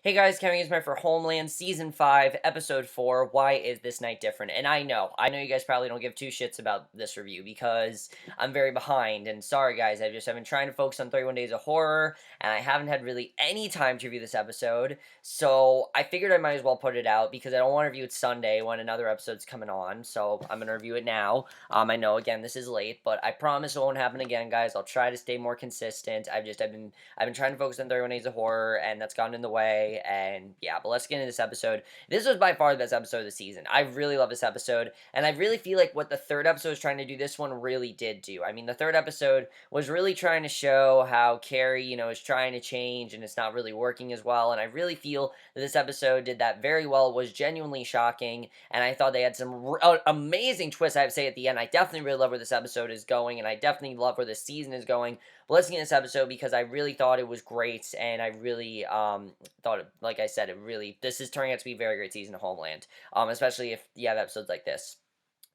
Hey guys, Kevin Games for Homeland, Season 5, Episode 4, Why is This Night Different? And I know you guys probably don't give two shits about this review because I'm very behind, and sorry guys, I've been trying to focus on 31 Days of Horror, and I haven't had really any time to review this episode, so I figured I might as well put it out because I don't want to review it Sunday when another episode's coming on, so I'm going to review it now. I know, again, this is late, but I promise it won't happen again, guys. I'll try to stay more consistent. I've been trying to focus on 31 Days of Horror, and that's gotten in the way, and yeah, but let's get into this episode. This was by far the best episode of the season. I really love this episode, and I really feel like what the third episode was trying to do, this one really did do. I mean, the third episode was really trying to show how Carrie, is trying to change, and it's not really working as well, and I really feel that this episode did that very well. It was genuinely shocking, and I thought they had some amazing twists, I have to say, at the end. I definitely really love where this episode is going, and I definitely love where this season is going. But let's get into this episode because I really thought it was great, and I really thought, like I said, this is turning out to be a very great season of Homeland, especially if you have episodes like this.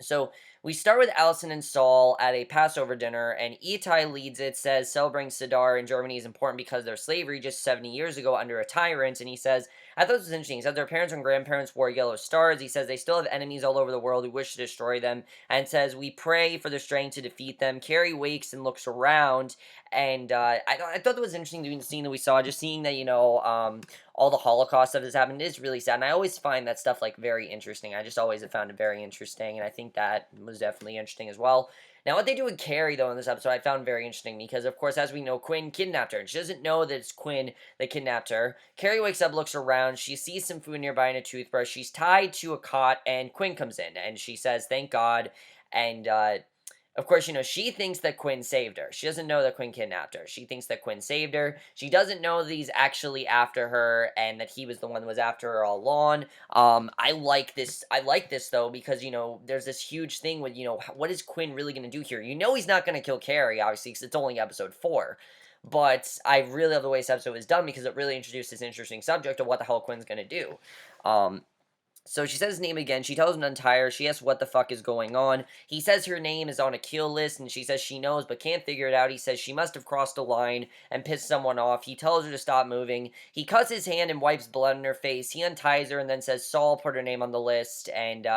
So we start with Alison and Saul at a Passover dinner, and Itai leads it, says celebrating Sadar in Germany is important because of their slavery just 70 years ago under a tyrant, and he says, I thought this was interesting. He said their parents and grandparents wore yellow stars. He says they still have enemies all over the world who wish to destroy them, and says, we pray for their strength to defeat them. Carrie wakes and looks around, and I thought that was interesting doing the scene that we saw, just seeing that, all the Holocaust stuff that's happened is really sad, and I always find that stuff, like, very interesting. I just always have found it very interesting, and I think that was definitely interesting as well. Now, what they do with Carrie, though, in this episode, I found very interesting, because, of course, as we know, Quinn kidnapped her, and she doesn't know that it's Quinn that kidnapped her. Carrie wakes up, looks around, she sees some food nearby and a toothbrush, she's tied to a cot, and Quinn comes in, and she says, thank God, and, of course, she thinks that Quinn saved her. She doesn't know that Quinn kidnapped her. She thinks that Quinn saved her. She doesn't know that he's actually after her and that he was the one that was after her all along. I like this. I like this, though, because, there's this huge thing with, what is Quinn really going to do here? He's not going to kill Carrie, obviously, because it's only episode 4. But I really love the way this episode was done because it really introduced this interesting subject of what the hell Quinn's going to do. So she says his name again. She tells him to untie her. She asks what the fuck is going on. He says her name is on a kill list, and she says she knows but can't figure it out. He says she must have crossed a line and pissed someone off. He tells her to stop moving. He cuts his hand and wipes blood on her face. He unties her and then says Saul put her name on the list. And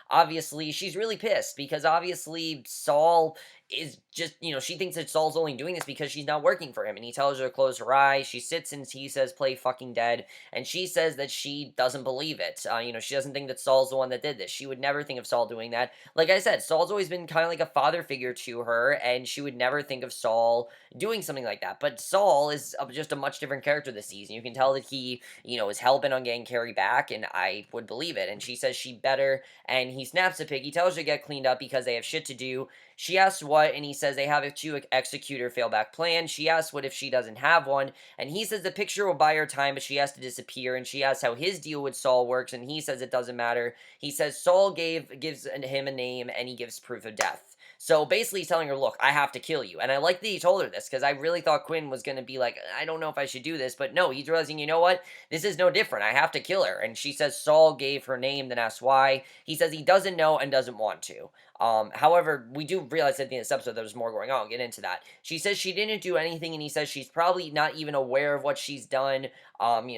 obviously she's really pissed because obviously Saul is just, she thinks that Saul's only doing this because she's not working for him. And he tells her to close her eyes. She sits and he says, play fucking dead. And she says that she doesn't believe it. She doesn't think that Saul's the one that did this. She would never think of Saul doing that. Like I said, Saul's always been kind of like a father figure to her, and she would never think of Saul doing something like that. But Saul is just a much different character this season. You can tell that he, is hell-bent on getting Carrie back, and I would believe it. And she says she better, and he snaps a pig. He tells her to get cleaned up because they have shit to do. She asks what, and he says they have to execute her failback plan. She asks what if she doesn't have one, and he says the picture will buy her time, but she has to disappear, and she asks how his deal with Saul works, and he says it doesn't matter. He says Saul gives him a name, and he gives proof of death. So basically he's telling her, look, I have to kill you. And I like that he told her this, because I really thought Quinn was going to be like, I don't know if I should do this, but no, he's realizing, you know what, this is no different. I have to kill her. And she says Saul gave her name, then asks why. He says he doesn't know and doesn't want to. However, we do realize at the end of this episode there's more going on. I'll get into that. She says she didn't do anything, and he says she's probably not even aware of what she's done.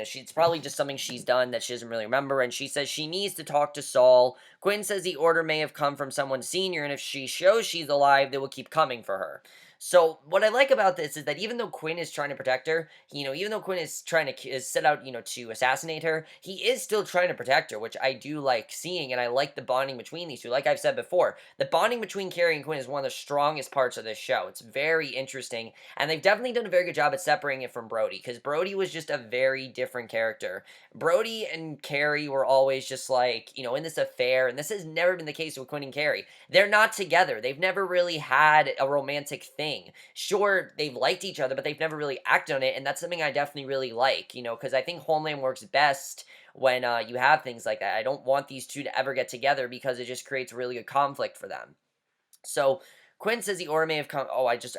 She's probably just something she's done that she doesn't really remember, and she says she needs to talk to Saul. Quinn says the order may have come from someone senior, and if she shows she's alive, they will keep coming for her. So, what I like about this is that even though Quinn is trying to protect her, even though Quinn is trying to set out, to assassinate her, he is still trying to protect her, which I do like seeing, and I like the bonding between these two. Like I've said before, the bonding between Carrie and Quinn is one of the strongest parts of this show. It's very interesting, and they've definitely done a very good job at separating it from Brody, because Brody was just a very different character. Brody and Carrie were always just like, in this affair, and this has never been the case with Quinn and Carrie. They're not together. They've never really had a romantic thing. Sure, they've liked each other, but they've never really acted on it, and that's something I definitely really like, because I think Homeland works best when you have things like that. I don't want these two to ever get together because it just creates really good conflict for them. So Quinn says the order may have come. Oh, I just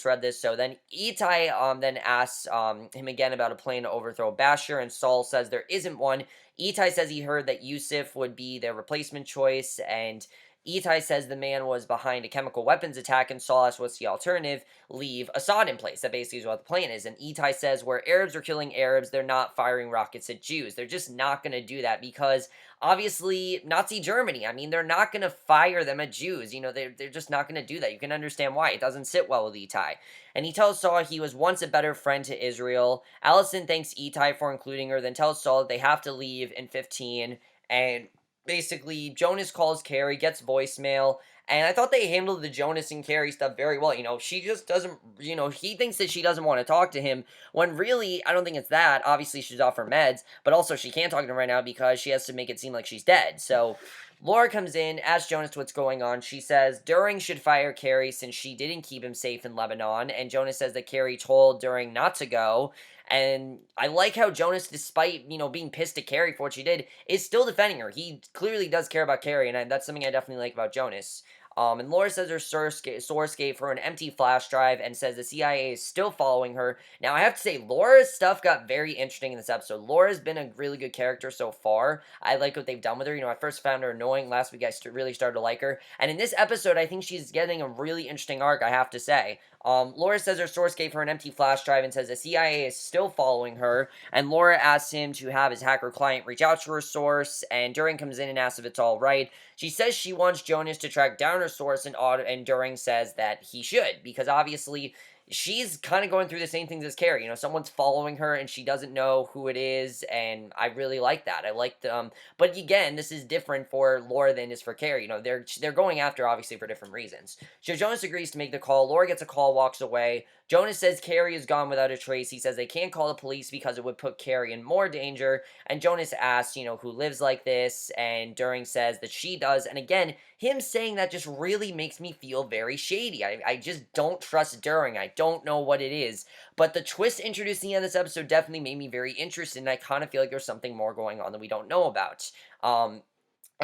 read this. So then Itai then asks him again about a plan to overthrow Bashir, and Saul says there isn't one. Itai says he heard that Yousef would be their replacement choice, and Itai says the man was behind a chemical weapons attack, and Saul asks what's the alternative? Leave Assad in place. That basically is what the plan is. And Itai says where Arabs are killing Arabs, they're not firing rockets at Jews. They're just not going to do that because obviously Nazi Germany, I mean, they're not going to fire them at Jews. They're just not going to do that. You can understand why. It doesn't sit well with Itai. And he tells Saul he was once a better friend to Israel. Alison thanks Itai for including her, then tells Saul that they have to leave in 15. And basically, Jonas calls Carrie, gets voicemail, and I thought they handled the Jonas and Carrie stuff very well. She just doesn't, he thinks that she doesn't want to talk to him, when really, I don't think it's that. Obviously, she's off her meds, but also she can't talk to him right now because she has to make it seem like she's dead. So, Laura comes in, asks Jonas what's going on. She says During should fire Carrie since she didn't keep him safe in Lebanon, and Jonas says that Carrie told During not to go. And I like how Jonas, despite, being pissed at Carrie for what she did, is still defending her. He clearly does care about Carrie, and that's something I definitely like about Jonas. And Laura says her source gave her an empty flash drive and says the CIA is still following her. Now, I have to say, Laura's stuff got very interesting in this episode. Laura's been a really good character so far. I like what they've done with her. I first found her annoying. Last week, I really started to like her. And in this episode, I think she's getting a really interesting arc, I have to say. Laura says her source gave her an empty flash drive and says the CIA is still following her, and Laura asks him to have his hacker client reach out to her source, and During comes in and asks if it's all right. She says she wants Jonas to track down her source, and During says that he should, because obviously she's kind of going through the same things as Carrie. Someone's following her and she doesn't know who it is, and I really like that. I like the, but again, this is different for Laura than is for Carrie. They're going after obviously for different reasons. So Jonas agrees to make the call. Laura gets a call, walks away. Jonas says Carrie is gone without a trace. He says they can't call the police because it would put Carrie in more danger. And Jonas asks, who lives like this? And During says that she does. And again, him saying that just really makes me feel very shady. I just don't trust During. I don't know what it is. But the twist introduced in this episode definitely made me very interested. And I kind of feel like there's something more going on that we don't know about. And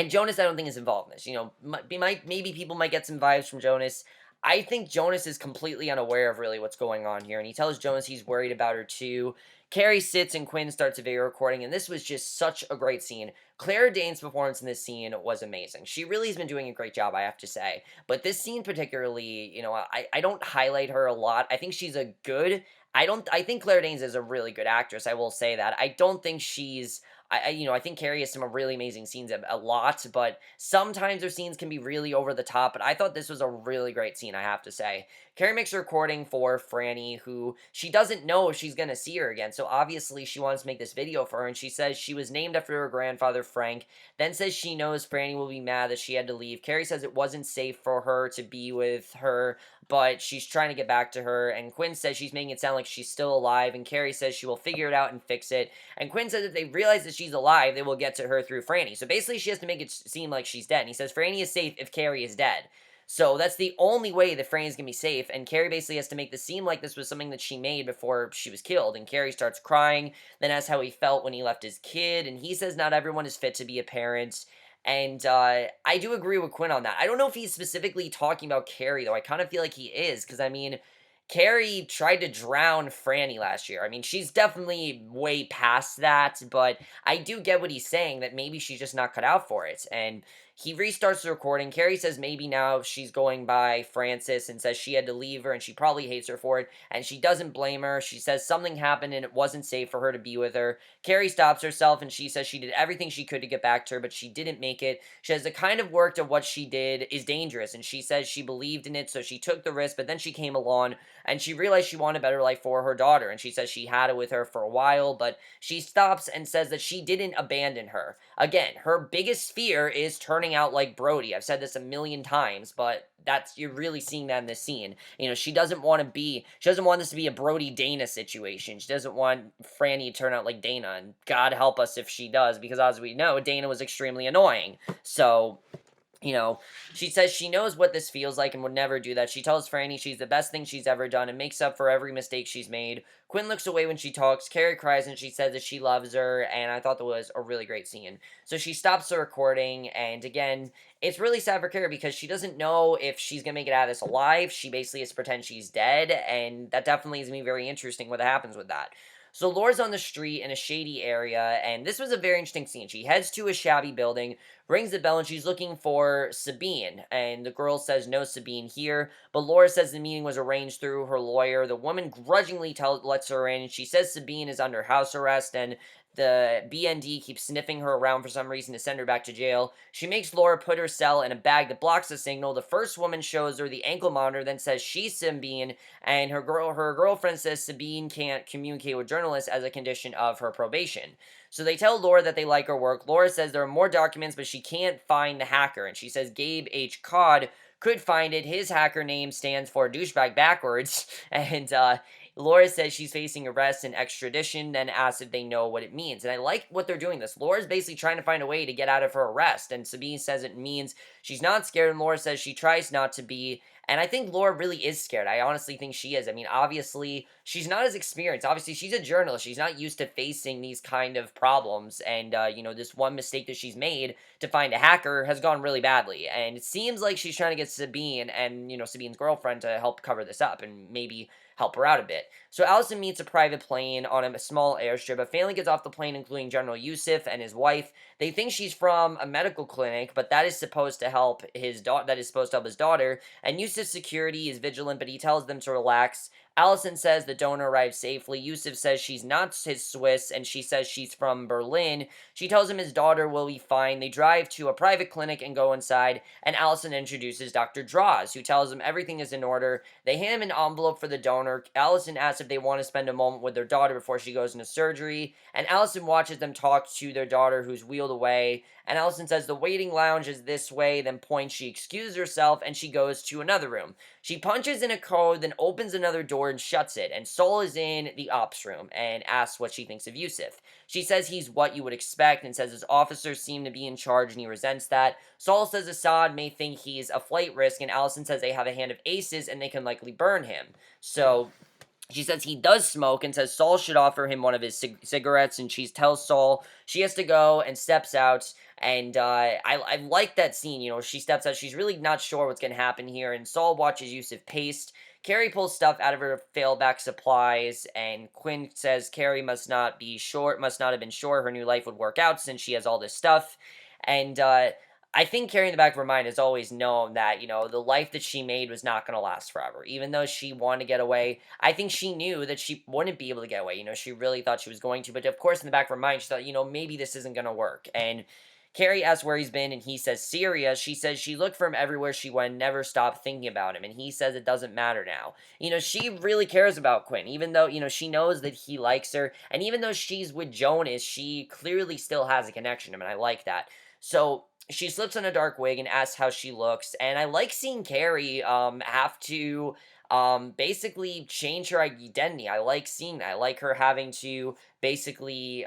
Jonas, I don't think is involved in this. Maybe people might get some vibes from Jonas. I think Jonas is completely unaware of really what's going on here, and he tells Jonas he's worried about her too. Carrie sits and Quinn starts a video recording, and this was just such a great scene. Claire Danes' performance in this scene was amazing. She really has been doing a great job, I have to say. But this scene particularly, I don't highlight her a lot. I think she's a good... I think Claire Danes is a really good actress, I will say that. I don't think she's... I think Carrie has some really amazing scenes a lot, but sometimes her scenes can be really over the top, but I thought this was a really great scene, I have to say. Carrie makes a recording for Franny, who she doesn't know if she's going to see her again, so obviously she wants to make this video for her, and she says she was named after her grandfather, Frank, then says she knows Franny will be mad that she had to leave. Carrie says it wasn't safe for her to be with her, but she's trying to get back to her, and Quinn says she's making it sound like she's still alive, and Carrie says she will figure it out and fix it, and Quinn says if they realize that she's alive, they will get to her through Franny. So basically, she has to make it seem like she's dead. And he says Franny is safe if Carrie is dead. So that's the only way that Franny's gonna be safe, and Carrie basically has to make this seem like this was something that she made before she was killed, and Carrie starts crying, then asks how he felt when he left his kid, and he says not everyone is fit to be a parent, and I do agree with Quinn on that. I don't know if he's specifically talking about Carrie, though. I kind of feel like he is, because, I mean, Carrie tried to drown Franny last year. I mean, she's definitely way past that, but I do get what he's saying, that maybe she's just not cut out for it. And he restarts the recording. Carrie says maybe now she's going by Frances and says she had to leave her and she probably hates her for it. And she doesn't blame her. She says something happened and it wasn't safe for her to be with her. Carrie stops herself and she says she did everything she could to get back to her, but she didn't make it. She says the kind of work of what she did is dangerous. And she says she believed in it, so she took the risk, but then she came along and she realized she wanted a better life for her daughter, and she says she had it with her for a while, but she stops and says that she didn't abandon her. Again, her biggest fear is turning out like Brody. I've said this a million times, but you're really seeing that in this scene. She doesn't want this to be a Brody-Dana situation. She doesn't want Franny to turn out like Dana, and God help us if she does, because as we know, Dana was extremely annoying. So, she says she knows what this feels like and would never do that. She tells Franny she's the best thing she's ever done and makes up for every mistake she's made. Quinn looks away when she talks. Carrie cries and she says that she loves her, and I thought that was a really great scene. So she stops the recording, and again, it's really sad for Carrie because she doesn't know if she's going to make it out of this alive. She basically has to pretend she's dead, and that definitely is going to be very interesting what happens with that. So Laura's on the street in a shady area, and this was a very interesting scene. She heads to a shabby building, rings the bell, and she's looking for Sabine. And the girl says, "No Sabine here." But Laura says the meeting was arranged through her lawyer. The woman grudgingly lets her in. She says Sabine is under house arrest, and the BND keeps sniffing her around for some reason to send her back to jail. She makes Laura put her cell in a bag that blocks the signal. The first woman shows her the ankle monitor, then says she's Sabine, and her girlfriend says Sabine can't communicate with journalists as a condition of her probation. So they tell Laura that they like her work. Laura says there are more documents, but she can't find the hacker, and she says Gabe H. Codd could find it. His hacker name stands for douchebag backwards, and Laura says she's facing arrest and extradition, then asks if they know what it means. And I like what they're doing this. Laura's basically trying to find a way to get out of her arrest, and Sabine says it means she's not scared, and Laura says she tries not to be. And I think Laura really is scared. I honestly think she is. I mean, obviously, she's not as experienced. Obviously, she's a journalist. She's not used to facing these kind of problems. And, this one mistake that she's made to find a hacker has gone really badly. And it seems like she's trying to get Sabine and, Sabine's girlfriend to help cover this up and maybe help her out a bit. So Alison meets a private plane on a small airstrip. A family gets off the plane, including General Yousef and his wife. They think she's from a medical clinic, but that is supposed to help his daughter. That is supposed to help his daughter. And Yousef's security is vigilant, but he tells them to relax. Alison says the donor arrived safely. Yousef says she's not his Swiss, and she says she's from Berlin. She tells him his daughter will be fine. They drive to a private clinic and go inside, and Alison introduces Dr. Draws, who tells them everything is in order. They hand him an envelope for the donor. Alison asks if they want to spend a moment with their daughter before she goes into surgery, and Alison watches them talk to their daughter, who's wheeled away. And Alison says the waiting lounge is this way, then points. She excuses herself, and she goes to another room. She punches in a code, then opens another door and shuts it, and Saul is in the ops room and asks what she thinks of Yousef. She says he's what you would expect and says his officers seem to be in charge and he resents that. Saul says Assad may think he's a flight risk, and Alison says they have a hand of aces and they can likely burn him. So she says he does smoke and says Saul should offer him one of his cigarettes, and she tells Saul she has to go and steps out. And I like that scene, she steps out. She's really not sure what's going to happen here, and Saul watches Yousef paste. Carrie pulls stuff out of her failback supplies, and Quinn says Carrie must not have been sure her new life would work out since she has all this stuff. And I think Carrie in the back of her mind has always known that, the life that she made was not going to last forever. Even though she wanted to get away, I think she knew that she wouldn't be able to get away. She really thought she was going to. But of course, in the back of her mind, she thought, maybe this isn't going to work. And Carrie asks where he's been, and he says Syria. She says she looked for him everywhere she went, never stopped thinking about him, and he says it doesn't matter now. She really cares about Quinn, even though, she knows that he likes her, and even though she's with Jonas, she clearly still has a connection to him, and I like that. So she slips on a dark wig and asks how she looks, and I like seeing Carrie have to basically change her identity. I like seeing that. I like her having to basically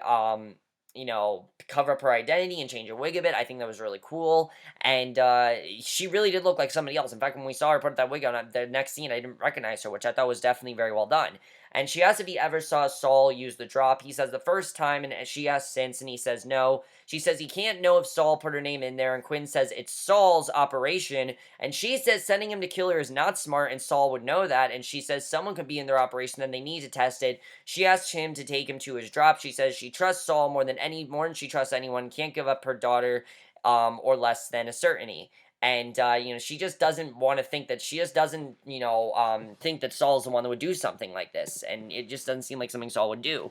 cover up her identity and change her wig a bit. I think that was really cool. And she really did look like somebody else. In fact, when we saw her put that wig on, the next scene, I didn't recognize her, which I thought was definitely very well done. And she asks if he ever saw Saul use the drop. He says the first time, and she asks since, and he says no. She says he can't know if Saul put her name in there, and Quinn says it's Saul's operation, and she says sending him to kill her is not smart, and Saul would know that, and she says someone could be in their operation, then they need to test it. She asks him to take him to his drop. She says she trusts Saul more than she trusts anyone, can't give up her daughter, or less than a certainty. And, she just doesn't want to think that, think that Saul's the one that would do something like this. And it just doesn't seem like something Saul would do.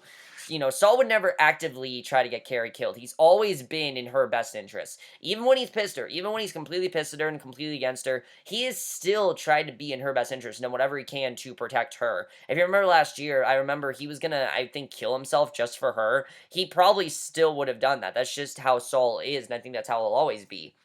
Saul would never actively try to get Carrie killed. He's always been in her best interest. Even when he's pissed her, even when he's completely pissed at her and completely against her, he has still tried to be in her best interest and done whatever he can to protect her. If you remember last year, I remember he was gonna, I think, kill himself just for her. He probably still would have done that. That's just how Saul is, and I think that's how he'll always be.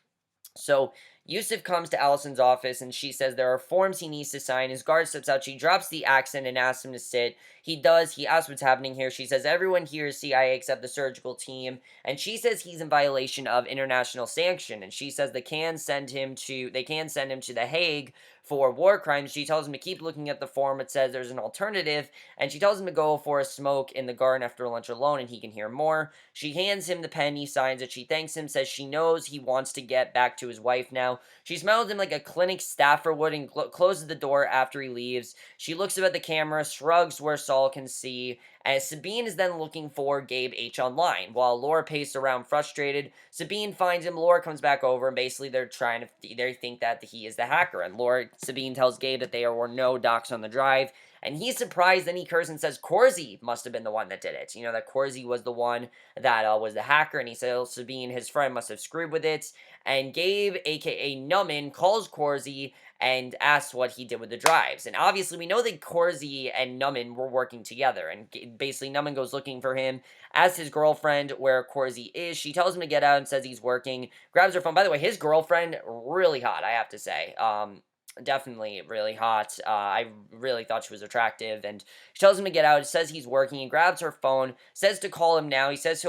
So Yousef comes to Alison's office, and she says there are forms he needs to sign. His guard steps out. She drops the accent and asks him to sit. He does. He asks what's happening here. She says everyone here is CIA except the surgical team. And she says he's in violation of international sanction. And she says they can send him to The Hague for war crimes. She tells him to keep looking at the form. It says there's an alternative. And she tells him to go for a smoke in the garden after lunch alone, and he can hear more. She hands him the pen. He signs it. She thanks him, says she knows he wants to get back to his wife now. She smiles at him like a clinic staffer would and closes the door after he leaves. She looks up at the camera, shrugs where Saul can see, And Sabine is then looking for Gabe H online. While Laura paced around frustrated, Sabine finds him. Laura comes back over, and basically they think that he is the hacker. And Sabine tells Gabe that there were no docs on the drive. And he's surprised, then he curses and says Corsi must have been the one that did it. That Corsi was the one that was the hacker, and he says Sabine, his friend, must have screwed with it. And Gabe, aka Numan, calls Corsi and asks what he did with the drives. And obviously, we know that Corsi and Numan were working together. And basically, Numan goes looking for him, asks his girlfriend where Corsi is. She tells him to get out and says he's working, grabs her phone. By the way, his girlfriend, really hot, I have to say. Definitely really hot. I really thought she was attractive, and she tells him to get out. Says he's working. He grabs her phone. Says to call him now. He says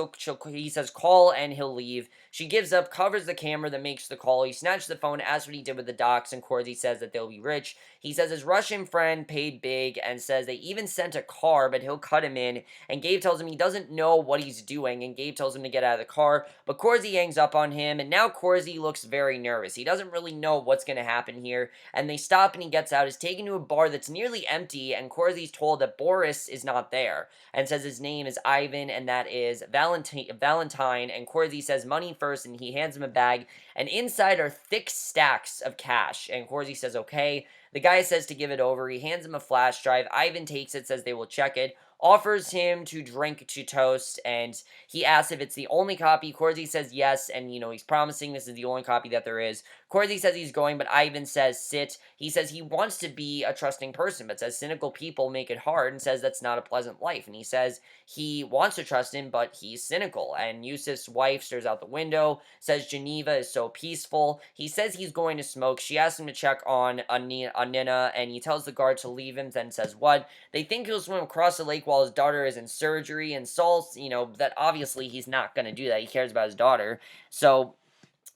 he says call and he'll leave. She gives up, covers the camera that makes the call. He snatches the phone, asks what he did with the docs, and Corsi says that they'll be rich. He says his Russian friend paid big, and says they even sent a car, but he'll cut him in. And Gabe tells him he doesn't know what he's doing, and Gabe tells him to get out of the car, but Corsi hangs up on him, and now Corsi looks very nervous. He doesn't really know what's going to happen here, and they stop, and he gets out, is taken to a bar that's nearly empty, and Corsi's told that Boris is not there, and says his name is Ivan, and that is Valentine, and Corsi says money first, and he hands him a bag, and inside are thick stacks of cash, and Corsi says okay. The guy says to give it over. He hands him a flash drive. Ivan takes it, says they will check it, offers him to drink to toast, and he asks if it's the only copy. Corsi says yes, and, he's promising this is the only copy that there is. Corsi says he's going, but Ivan says sit. He says he wants to be a trusting person, but says cynical people make it hard, and says that's not a pleasant life. And he says he wants to trust him, but he's cynical. And Yousef's wife stares out the window, says Geneva is so peaceful. He says he's going to smoke. She asks him to check on Nina, and he tells the guard to leave him, then says what? They think he'll swim across the lake while his daughter is in surgery, and Saul, that obviously he's not going to do that. He cares about his daughter. So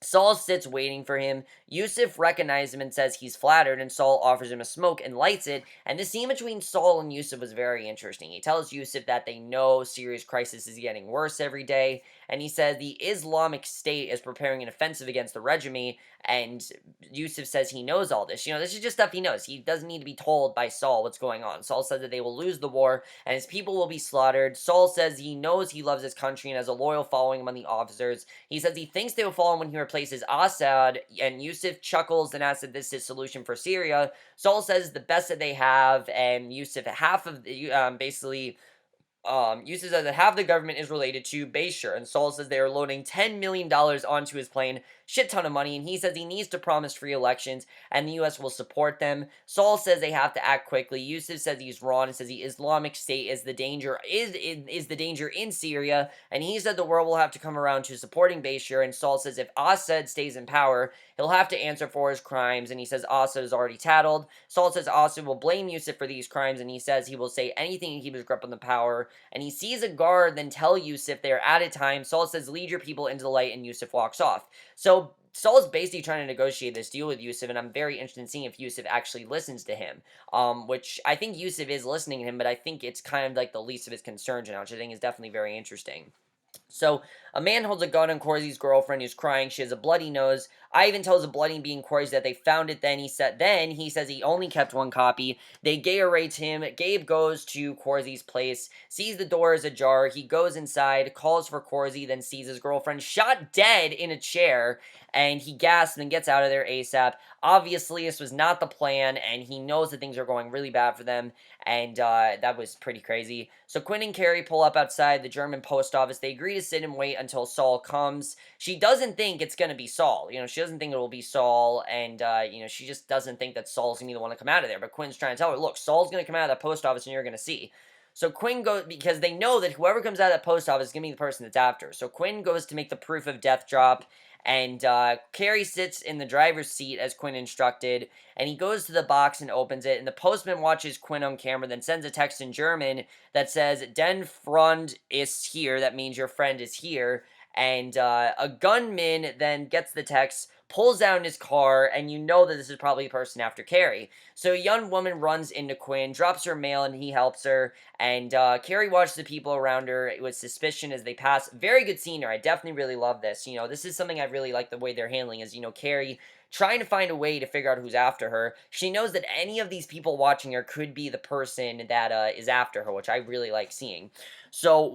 Saul sits waiting for him. Yousef recognizes him and says he's flattered, and Saul offers him a smoke and lights it. And the scene between Saul and Yousef was very interesting. He tells Yousef that they know Syria's crisis is getting worse every day, and he says the Islamic State is preparing an offensive against the regime, and Yousef says he knows all this. This is just stuff he knows. He doesn't need to be told by Saul what's going on. Saul says that they will lose the war, and his people will be slaughtered. Saul says he knows he loves his country and has a loyal following among the officers. He says he thinks they will follow him when he replaces Assad, and Yousef chuckles and asks if this is his solution for Syria. Saul says the best that they have, and Yousef, half of the, Yousef says that half the government is related to Bashir, and Saul says they are loading $10 million onto his plane, shit ton of money, and he says he needs to promise free elections, and the U.S. will support them. Saul says they have to act quickly. Yousef says he's wrong, and says the Islamic State is the danger, is the danger in Syria, and he said the world will have to come around to supporting Bashir, and Saul says if Assad stays in power, he'll have to answer for his crimes, and he says Assad is already tattled. Saul says Assad will blame Yousef for these crimes, and he says he will say anything to keep his grip on the power, and he sees a guard then tell Yousef they're out of time. Saul says lead your people into the light, and Yousef walks off. So Saul's basically trying to negotiate this deal with Yousef, and I'm very interested in seeing if Yousef actually listens to him, which I think Yousef is listening to him, but I think it's kind of like the least of his concerns now, which I think is definitely very interesting. So, a man holds a gun on Corsi's girlfriend who's crying. She has a bloody nose. Ivan tells the bloody being Corsi that they found it. Then he says he only kept one copy. They Gatorade him. Gabe goes to Corsi's place, sees the door is ajar. He goes inside, calls for Corsi, then sees his girlfriend shot dead in a chair, and he gasps and gets out of there ASAP. Obviously, this was not the plan, and he knows that things are going really bad for them, and that was pretty crazy. So Quinn and Carrie pull up outside the German post office. They agree to sit and wait until Saul comes. She doesn't think it's going to be Saul. She doesn't think it will be Saul, and, she just doesn't think that Saul's going to be the one to come out of there. But Quinn's trying to tell her, look, Saul's going to come out of that post office, and you're going to see. So Quinn goes, because they know that whoever comes out of that post office is going to be the person that's after. So Quinn goes to make the proof of death drop, and Carrie sits in the driver's seat as Quinn instructed, and he goes to the box and opens it, and the postman watches Quinn on camera, then sends a text in German that says, Den Freund ist here, that means your friend is here, and a gunman then gets the text, pulls out his car, and you know that this is probably the person after Carrie. So a young woman runs into Quinn, drops her mail, and he helps her. And Carrie watches the people around her with suspicion as they pass. Very good scene here. I definitely really love this. This is something I really like the way they're handling is, Carrie trying to find a way to figure out who's after her. She knows that any of these people watching her could be the person that is after her, which I really like seeing. So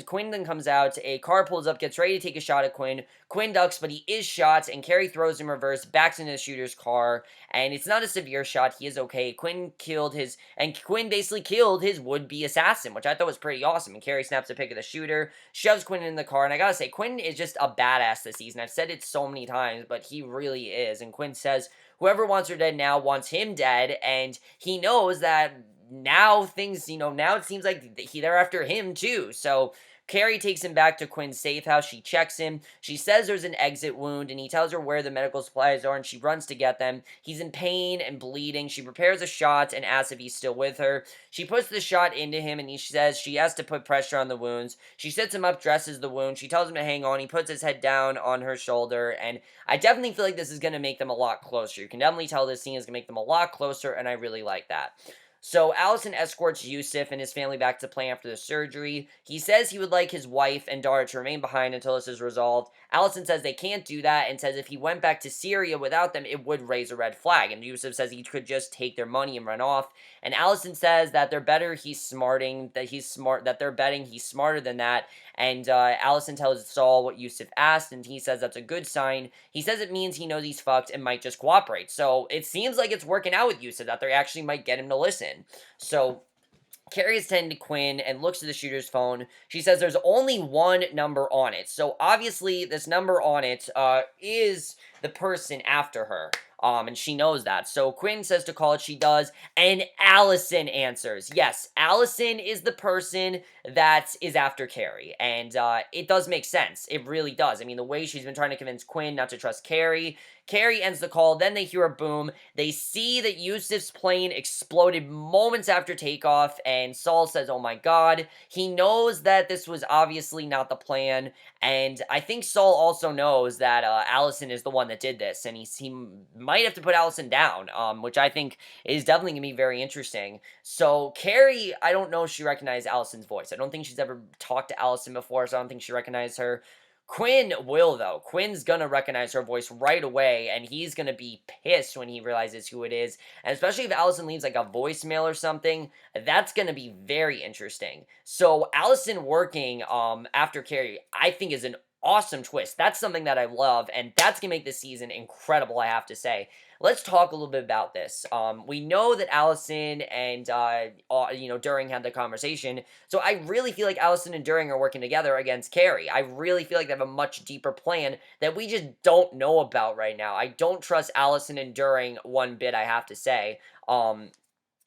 Quinn then comes out, a car pulls up, gets ready to take a shot at Quinn. Quinn ducks, but he is shot, and Carrie throws him reverse, backs into the shooter's car, and it's not a severe shot. He is okay. Quinn basically killed his would-be assassin, which I thought was pretty awesome. And Carrie snaps a pic of the shooter, shoves Quinn in the car, and I gotta say, Quinn is just a badass this season. I've said it so many times, but he really is. And Quinn says, whoever wants her dead now wants him dead, and he knows that now now it seems like they're after him too. So Carrie takes him back to Quinn's safe house. She checks him. She says there's an exit wound, and he tells her where the medical supplies are, and she runs to get them. He's in pain and bleeding. She prepares a shot and asks if he's still with her. She puts the shot into him, and he says she has to put pressure on the wounds. She sits him up, dresses the wound. She tells him to hang on. He puts his head down on her shoulder, and I definitely feel like this is going to make them a lot closer. You can definitely tell this scene is going to make them a lot closer, and I really like that. So Alison escorts Yousef and his family back to the plane after the surgery. He says he would like his wife and daughter to remain behind until this is resolved. Alison says they can't do that and says if he went back to Syria without them, it would raise a red flag. And Yousef says he could just take their money and run off. And Alison says that they're betting he's smarter than that. And Alison tells Saul what Yousef asked, and he says that's a good sign. He says it means he knows he's fucked and might just cooperate. So it seems like it's working out with Yousef, that they actually might get him to listen. So Carrie is tending to Quinn and looks at the shooter's phone. She says there's only one number on it. So obviously this number on it is the person after her. And she knows that. So Quinn says to call it, she does, and Alison answers. Yes, Alison is the person that is after Carrie, and it does make sense. It really does. I mean, the way she's been trying to convince Quinn not to trust Carrie. Carrie ends the call, then they hear a boom. They see that Yousef's plane exploded moments after takeoff, and Saul says, oh my god. He knows that this was obviously not the plan, and I think Saul also knows that Alison is the one that did this, and he might have to put Alison down, which I think is definitely going to be very interesting. So Carrie, I don't know if she recognized Alison's voice. I don't think she's ever talked to Alison before, so I don't think she recognized her. Quinn will, though. Quinn's gonna recognize her voice right away, and he's gonna be pissed when he realizes who it is. And especially if Alison leaves, like, a voicemail or something, that's gonna be very interesting. So, Alison working, after Carrie, I think is an awesome twist. That's something that I love, and that's gonna make this season incredible, I have to say. Let's talk a little bit about this. We know that Alison and, During had the conversation, so I really feel like Alison and During are working together against Carrie. I really feel like they have a much deeper plan that we just don't know about right now. I don't trust Alison and During one bit, I have to say. When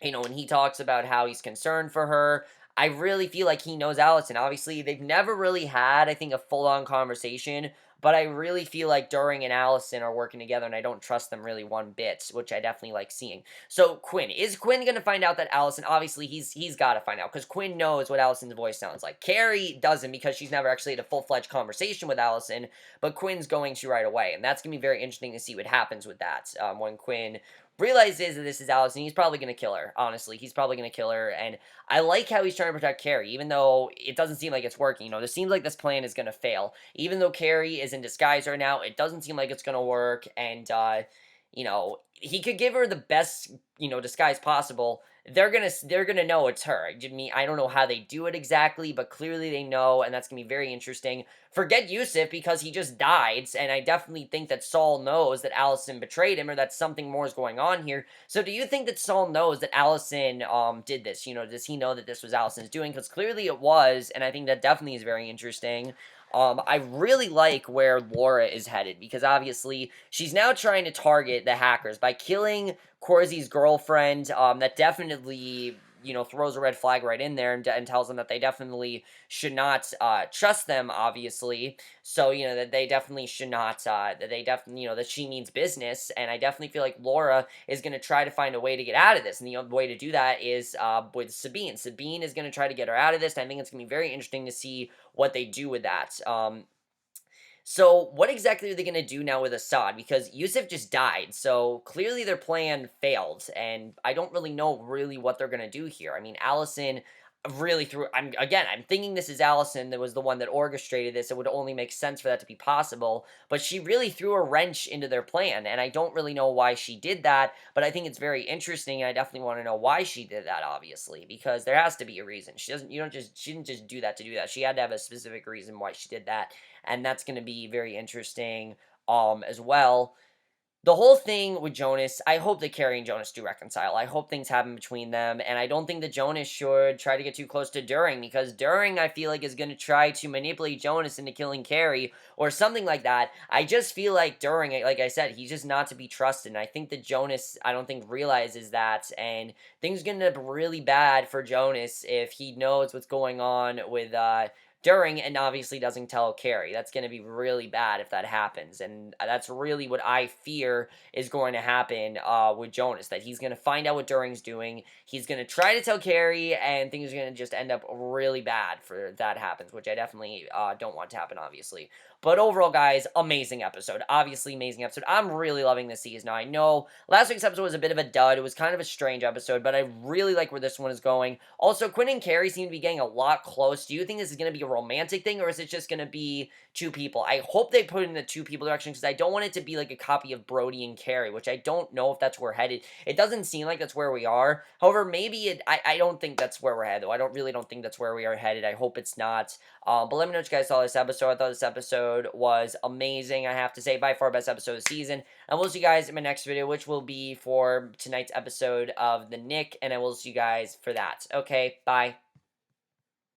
he talks about how he's concerned for her, I really feel like he knows Alison. Obviously, they've never really had, I think, a full-on conversation, but I really feel like During and Alison are working together, and I don't trust them really one bit, which I definitely like seeing. So, Quinn. Is Quinn going to find out that Alison, obviously, he's got to find out, because Quinn knows what Alison's voice sounds like. Carrie doesn't, because she's never actually had a full-fledged conversation with Alison, but Quinn's going to right away, and that's going to be very interesting to see what happens with that, when Quinn realizes that this is Alison. He's probably going to kill her, honestly. He's probably going to kill her, and I like how he's trying to protect Carrie, even though it doesn't seem like it's working. This seems like this plan is going to fail. Even though Carrie is in disguise right now, it doesn't seem like it's going to work, and, he could give her the best, disguise possible. They're gonna know it's her. I don't know how they do it exactly, but clearly they know, and that's gonna be very interesting. Forget Yousef, because he just died, and I definitely think that Saul knows that Alison betrayed him, or that something more is going on here. So do you think that Saul knows that Alison, did this? Does he know that this was Alison's doing? Because clearly it was, and I think that definitely is very interesting. I really like where Laura is headed, because obviously she's now trying to target the hackers by killing Corsi's girlfriend. That definitely, throws a red flag right in there, and tells them that they definitely should not trust them, obviously. So, that they definitely should not, that she means business, and I definitely feel like Laura is going to try to find a way to get out of this, and the way to do that is with Sabine. Sabine is going to try to get her out of this, and I think it's going to be very interesting to see what they do with that. So, what exactly are they going to do now with Assad? Because Yousef just died, so clearly their plan failed, and I don't really know really what they're going to do here. I mean, Allison really threw. I'm thinking this is Allison that was the one that orchestrated this. It would only make sense for that to be possible, but she really threw a wrench into their plan, and I don't really know why she did that. But I think it's very interesting, and I definitely want to know why she did that. Obviously, because there has to be a reason. She doesn't. You don't just. She didn't just do that to do that. She had to have a specific reason why she did that, and that's going to be very interesting as well. The whole thing with Jonas, I hope that Carrie and Jonas do reconcile. I hope things happen between them, and I don't think that Jonas should try to get too close to During, because During, I feel like, is going to try to manipulate Jonas into killing Carrie, or something like that. I just feel like During, like I said, he's just not to be trusted, and I think that Jonas, I don't think, realizes that, and things are going to end up really bad for Jonas if he knows what's going on with, During, and obviously doesn't tell Carrie. That's going to be really bad if that happens, and that's really what I fear is going to happen with Jonas, that he's going to find out what During's doing, he's going to try to tell Carrie, and things are going to just end up really bad for that happens, which I definitely don't want to happen, obviously. But overall, guys, amazing episode. Obviously, amazing episode. I'm really loving this season. Now, I know last week's episode was a bit of a dud. It was kind of a strange episode, but I really like where this one is going. Also, Quinn and Carrie seem to be getting a lot close. Do you think this is going to be a romantic thing, or is it just going to be two people? I hope they put it in the two people direction, because I don't want it to be like a copy of Brody and Carrie, which I don't know if that's where we're headed. It doesn't seem like that's where we are. However, maybe I don't think that's where we're headed, though. I don't think that's where we are headed. I hope it's not. But let me know what you guys thought of this episode. I thought this episode was amazing. I have to say, by far best episode of the season. And we'll see you guys in my next video, which will be for tonight's episode of the Nick. And I will see you guys for that. Okay, bye.